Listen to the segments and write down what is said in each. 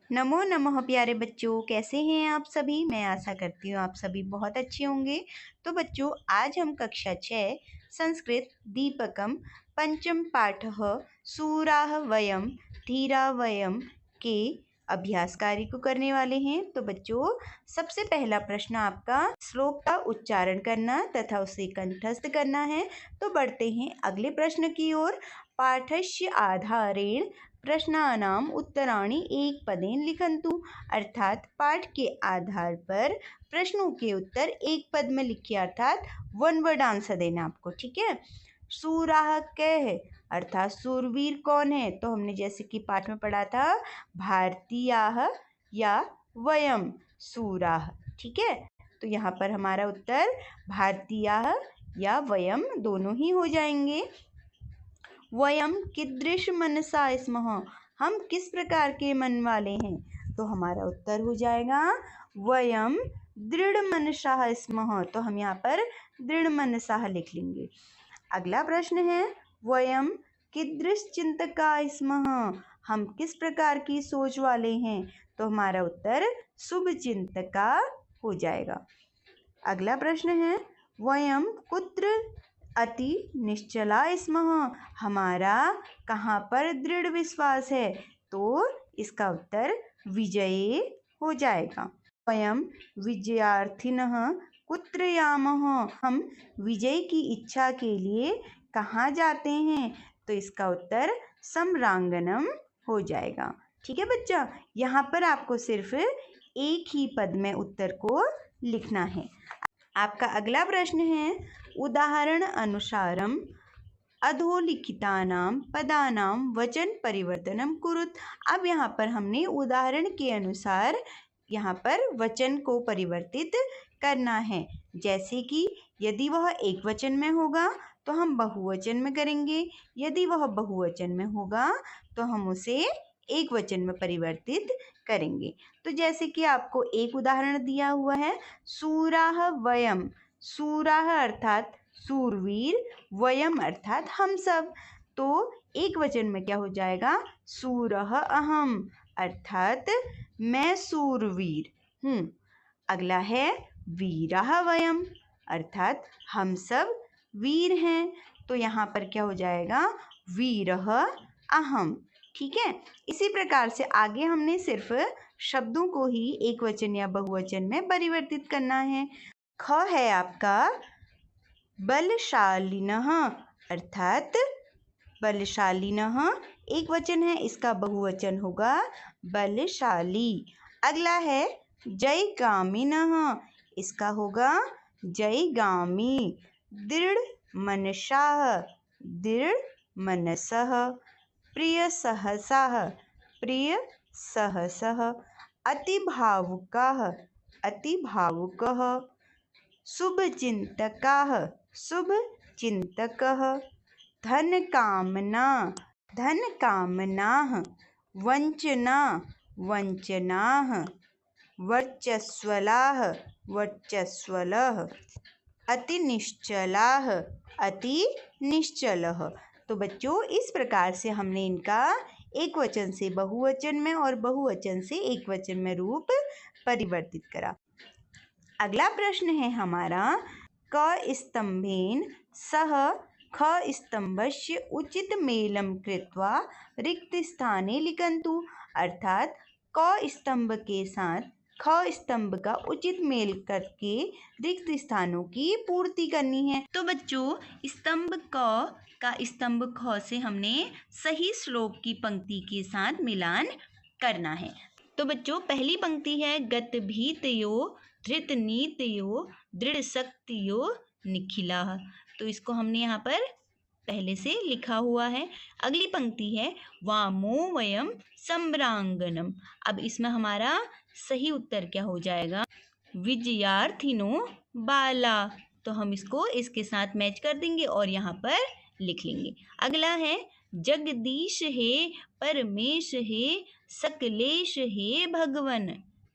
नमो नमः प्यारे बच्चों, कैसे हैं आप सभी। मैं आशा करती हूँ आप सभी बहुत अच्छे होंगे। तो बच्चों, आज हम कक्षा 6 संस्कृत दीपकम पंचम पाठः सूराः वयम धीरा वयम के अभ्यास कार्य को करने वाले हैं। तो बच्चों, सबसे पहला प्रश्न आपका श्लोक का उच्चारण करना तथा उसे कंठस्थ करना है। तो बढ़ते हैं अगले प्रश्न की ओर। पाठस्य आधारेण प्रश्नानाम उत्तराणि एक पदेन लिखन्तु। अर्थात पाठ के आधार पर प्रश्नों के उत्तर एक पद में लिखिए, अर्थात वन वर्ड आंसर देना आपको, ठीक है। सूराह कै है, अर्थात सूरवीर कौन है। तो हमने जैसे कि पाठ में पढ़ा था, भारतीयाः या वयम सूराः, ठीक है। तो यहाँ पर हमारा उत्तर भारतीयाः या वयम दोनों ही हो जाएंगे। वयम कीदृश मनसा स्मः, हम किस प्रकार के मन वाले हैं। तो हमारा उत्तर हो जाएगा वयम दृढ़ मनसा स्मः। तो हम यहाँ पर दृढ़ मनसा लिख लेंगे। अगला प्रश्न है, वयम कीदृश चिंतका स्मः, हम किस प्रकार की सोच वाले हैं। तो हमारा उत्तर शुभ चिंतका हो जाएगा। अगला प्रश्न है, वयम कुत्र अति निश्चला स्मः, हमारा कहाँ पर दृढ़ विश्वास है। तो इसका उत्तर विजये हो जाएगा। वयम विजयार्थिनः कुत्र यामः, हम विजय की इच्छा के लिए कहाँ जाते हैं। तो इसका उत्तर सम्रांगणम हो जाएगा, ठीक है बच्चा। यहाँ पर आपको सिर्फ एक ही पद में उत्तर को लिखना है। आपका अगला प्रश्न है, उदाहरण अनुसारम अधोलिखितानां पदानां वचन परिवर्तनम कुरुत। अब यहाँ पर हमने उदाहरण के अनुसार यहाँ पर वचन को परिवर्तित करना है। जैसे कि यदि वह एक वचन में होगा तो हम बहुवचन में करेंगे, यदि वह बहुवचन में होगा तो हम उसे एक वचन में परिवर्तित करेंगे। तो जैसे कि आपको एक उदाहरण दिया हुआ है, सूराः वयम, सूराः अर्थात सूरवीर, वयम अर्थात हम सब। तो एक वचन में क्या हो जाएगा, सूरः अहम, अर्थात मैं सूरवीर हूँ। अगला है वीराः वयम, अर्थात हम सब वीर हैं। तो यहाँ पर क्या हो जाएगा, वीरः अहम, ठीक है। इसी प्रकार से आगे हमने सिर्फ शब्दों को ही एक वचन या बहुवचन में परिवर्तित करना है। ख है आपका बलशालिनः, अर्थात बलशालिनः एक वचन है, इसका बहुवचन होगा बलशाली। अगला है जयगामिनः, इसका होगा जयगामी। दृढ़ मनसाः, दृढ़ मनसः। प्रिय सहसाः, प्रिय सहसः। अतिभावुकाः, अतिभावुकः। शुभचिंतकाः, शुभचिंतकः। धनकामना, धनकामनाः। वंचना, वंचनाः। वर्चस्वलाः, वर्चस्वलः। अतिनिश्चलाः, अतिनिश्चलः। तो बच्चों, इस प्रकार से हमने इनका एक वचन से बहुवचन में और बहुवचन से एक वचन में रूप परिवर्तित करा। अगला प्रश्न है हमारा, क स्तंभेन सह ख स्तंभस्य उचित मेलं कृत्वा रिक्त स्थाने लिखन्तु। अर्थात क स्तंभ के साथ ख स्तंभ का उचित मेल करके रिक्त स्थानों की पूर्ति करनी है। तो बच्चों, स्तंभ क का स्तंभ ख से हमने सही श्लोक की पंक्ति के साथ मिलान करना है। तो बच्चों, पहली पंक्ति है, गत भीतयो धृत नीतयो दृढ़ शक्तियो निखिलाः। तो इसको हमने यहाँ पर पहले से लिखा हुआ है। अगली पंक्ति है, वामो वयम सम्रांगणम। अब इसमें हमारा सही उत्तर क्या हो जाएगा, विजयार्थिनो बाला। तो हम इसको इसके साथ मैच कर देंगे और यहाँ पर लिख लेंगे। अगला है, जगदीश हे परमेश हे सकलेश हे भगवन।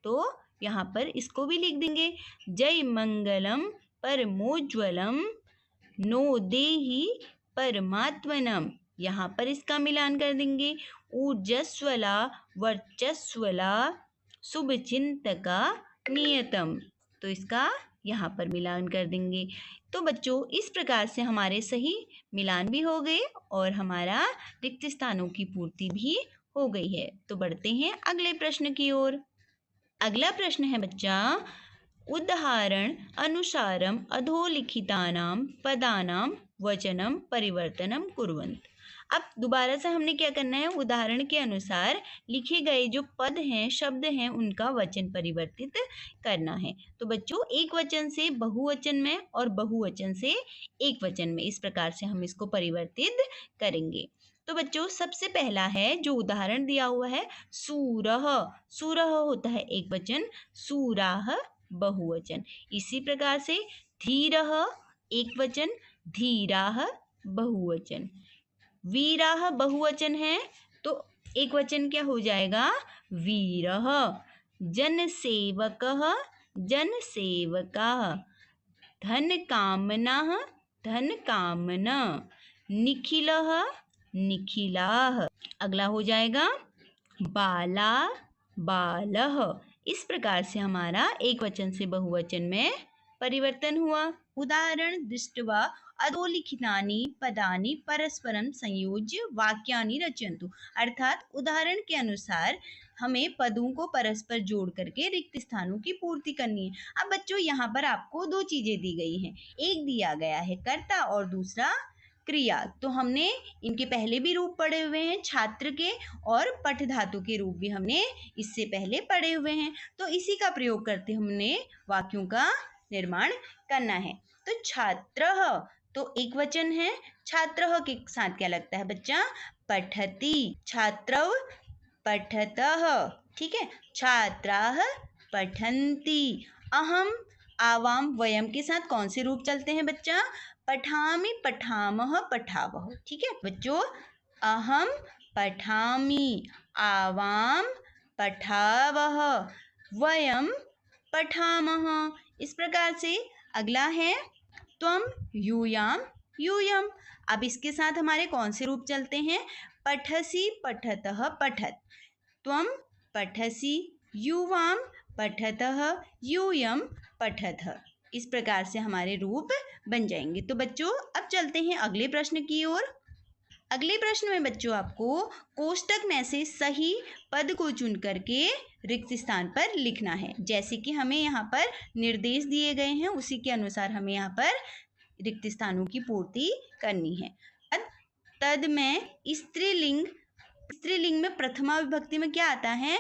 तो यहाँ पर इसको भी लिख देंगे, जय मंगलम परमोज्वलम नो देहि परमात्मनम। यहाँ पर इसका मिलान कर देंगे। ऊर्जस्वला वर्चस्वला शुभचिंतका नियतम, तो इसका यहाँ पर मिलान कर देंगे। तो बच्चों इस प्रकार से हमारे सही मिलान भी हो गए और हमारा रिक्त स्थानों की पूर्ति भी हो गई है। तो बढ़ते हैं अगले प्रश्न की ओर। अगला प्रश्न है बच्चा, उदाहरण अनुसारम अधोलिखितानां पदानां वचनम परिवर्तनम कुर्वन्तु। अब दोबारा से हमने क्या करना है, उदाहरण के अनुसार लिखे गए जो पद हैं, शब्द हैं, उनका वचन परिवर्तित करना है। तो बच्चों एक वचन से बहुवचन में और बहुवचन से एक वचन में, इस प्रकार से हम इसको परिवर्तित करेंगे। तो बच्चों सबसे पहला है जो उदाहरण दिया हुआ है, सूरह। सूरह होता है एक वचन, सूराह बहुवचन। इसी प्रकार से धीरह एक वचन, धीराह बहुवचन। वीराह बहुवचन है तो एक वचन क्या हो जाएगा, वीरः। जनसेवकः जनसेवकाः। धन कामनाः धन कामना। निखिलः निखिलाः। अगला हो जाएगा बाला बालः। इस प्रकार से हमारा एक वचन से बहुवचन में परिवर्तन हुआ। उदाहरण दृष्ट्वा अधोलिखितानि पदानि परस्परम संयोज्य वाक्यानि रचयन्तु। अर्थात उदाहरण के अनुसार हमें पदों को परस्पर जोड़ करके रिक्त स्थानों की पूर्ति करनी है। अब बच्चों यहाँ पर आपको दो चीजें दी गई हैं, एक दिया गया है कर्ता और दूसरा क्रिया। तो हमने इनके पहले भी रूप पढ़े हुए हैं, छात्र के और पठ धातु के रूप भी हमने इससे पहले पढ़े हुए हैं। तो इसी का प्रयोग करते हमने वाक्यों का निर्माण करना है। तो छात्रः तो एक वचन है, छात्रः के साथ क्या लगता है बच्चा, पठति। छात्रौ पठतः, ठीक है। छात्राः पठन्ति। अहम आवाम वयम के साथ कौन से रूप चलते हैं बच्चा, पठामि पठामः पठावः, ठीक है बच्चों। अहम पठामि, आवाम पठावः, वयम पठामः। इस प्रकार से अगला है त्वम यूयाम यूयम। अब इसके साथ हमारे कौन से रूप चलते हैं, पठसि पठतः पठत। त्वम पठसि, युवाम पठतः, यूयम पठतः। इस प्रकार से हमारे रूप बन जाएंगे। तो बच्चों अब चलते हैं अगले प्रश्न की ओर। अगले प्रश्न में बच्चों आपको कोष्टक में से सही पद को चुन करके रिक्त स्थान पर लिखना है। जैसे कि हमें यहाँ पर निर्देश दिए गए हैं उसी के अनुसार हमें यहाँ पर रिक्त स्थानों की पूर्ति करनी है। तद में स्त्रीलिंग में प्रथमा विभक्ति में क्या आता है,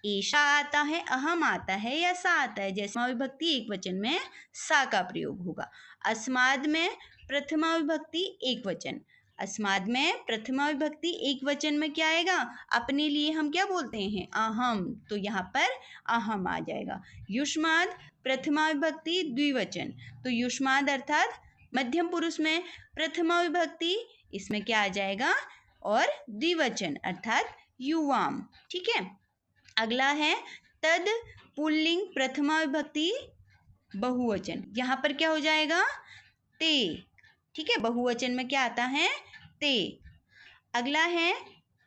एषा आता है, अहम आता है या सा आता है। जैसे विभक्ति एक वचन में सा का प्रयोग होगा। अस्माद में प्रथमा विभक्ति एक वचन, अस्माद में प्रथमा विभक्ति एक वचन में क्या आएगा, अपने लिए हम क्या बोलते हैं, अहम, तो यहाँ पर अहम आ जाएगा। युष्माद प्रथमा विभक्ति द्विवचन, तो युष्माद अर्थात मध्यम पुरुष में प्रथमा विभक्ति, इसमें क्या आ जाएगा, और द्विवचन अर्थात युवाम, ठीक है। अगला है तद पुल्लिंग प्रथमा विभक्ति बहुवचन, यहाँ पर क्या हो जाएगा, ते, ठीक है, बहुवचन में क्या आता है, ते। अगला है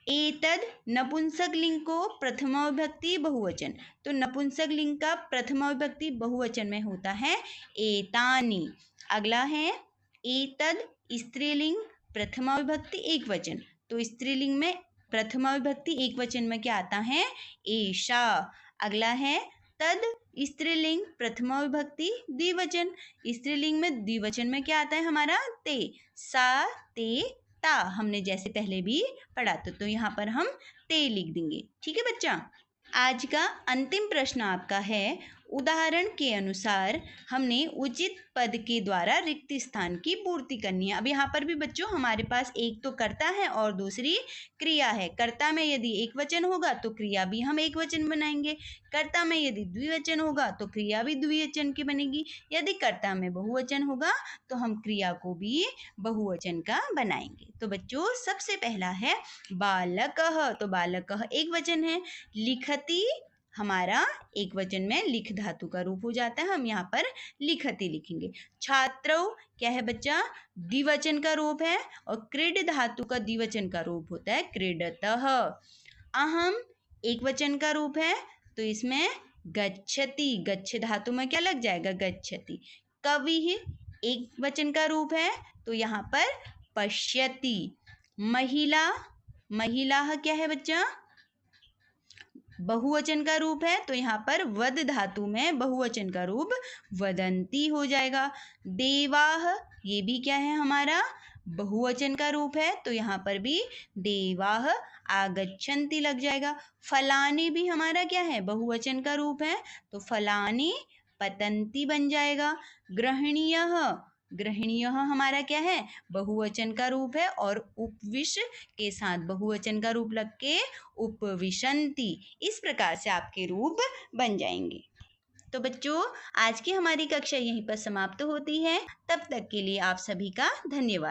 एतद नपुंसक लिंग को प्रथमा विभक्ति बहुवचन, तो नपुंसक लिंग का प्रथमा विभक्ति बहुवचन में होता है एतानि। अगला है एतद स्त्रीलिंग प्रथमा विभक्ति एक वचन, तो स्त्रीलिंग में प्रथमा विभक्ति एक वचन में क्या आता है, एषा। अगला है तद स्त्रीलिंग प्रथमा विभक्ति द्विवचन, स्त्रीलिंग में द्विवचन में क्या आता है हमारा, ते, सा ते ता, हमने जैसे पहले भी पढ़ा तो यहाँ पर हम ते लिख देंगे, ठीक है बच्चा। आज का अंतिम प्रश्न आपका है, उदाहरण के अनुसार हमने उचित पद के द्वारा रिक्त स्थान की पूर्ति करनी है। अब यहाँ पर भी बच्चों हमारे पास एक तो कर्ता है और दूसरी क्रिया है। कर्ता में यदि एक वचन होगा तो क्रिया भी हम एक वचन बनाएंगे, कर्ता में यदि द्विवचन होगा तो क्रिया भी द्विवचन की बनेगी, यदि कर्ता में बहुवचन होगा तो हम क्रिया को भी बहुवचन का बनाएंगे। तो बच्चों सबसे पहला है बालकः, तो बालकः एक वचन है। लिखति हमारा एक वचन में लिख धातु का रूप हो जाता है। हम यहाँ पर लिखति लिखेंगे। छात्रौ क्या है बच्चा? द्विवचन का रूप है और क्रीड धातु का द्विवचन का रूप होता है क्रीडतः। अहम एक वचन का रूप है तो इसमें गच्छति, गच्छ धातु में क्या लग जाएगा? गच्छति। कविः एक वचन का रूप है तो यहाँ पर पश्यति। महिला, महिलाः क्या है बच्चा? बहुवचन का रूप है तो यहाँ पर वद धातु में बहुवचन का रूप वदंती हो जाएगा। देवाः ये भी क्या है? हमारा बहुवचन का रूप है तो यहाँ पर भी देवाः आगच्छन्ति लग जाएगा। फलानि भी हमारा क्या है? बहुवचन का रूप है तो फलानि पतन्ति बन जाएगा। गृहिण्यः, गृहिण्यः हमारा क्या है? बहुवचन का रूप है और उपविश के साथ बहुवचन का रूप लग के उपविशन्ति। इस प्रकार से आपके रूप बन जाएंगे। तो बच्चों, आज की हमारी कक्षा यहीं पर समाप्त होती है। तब तक के लिए आप सभी का धन्यवाद।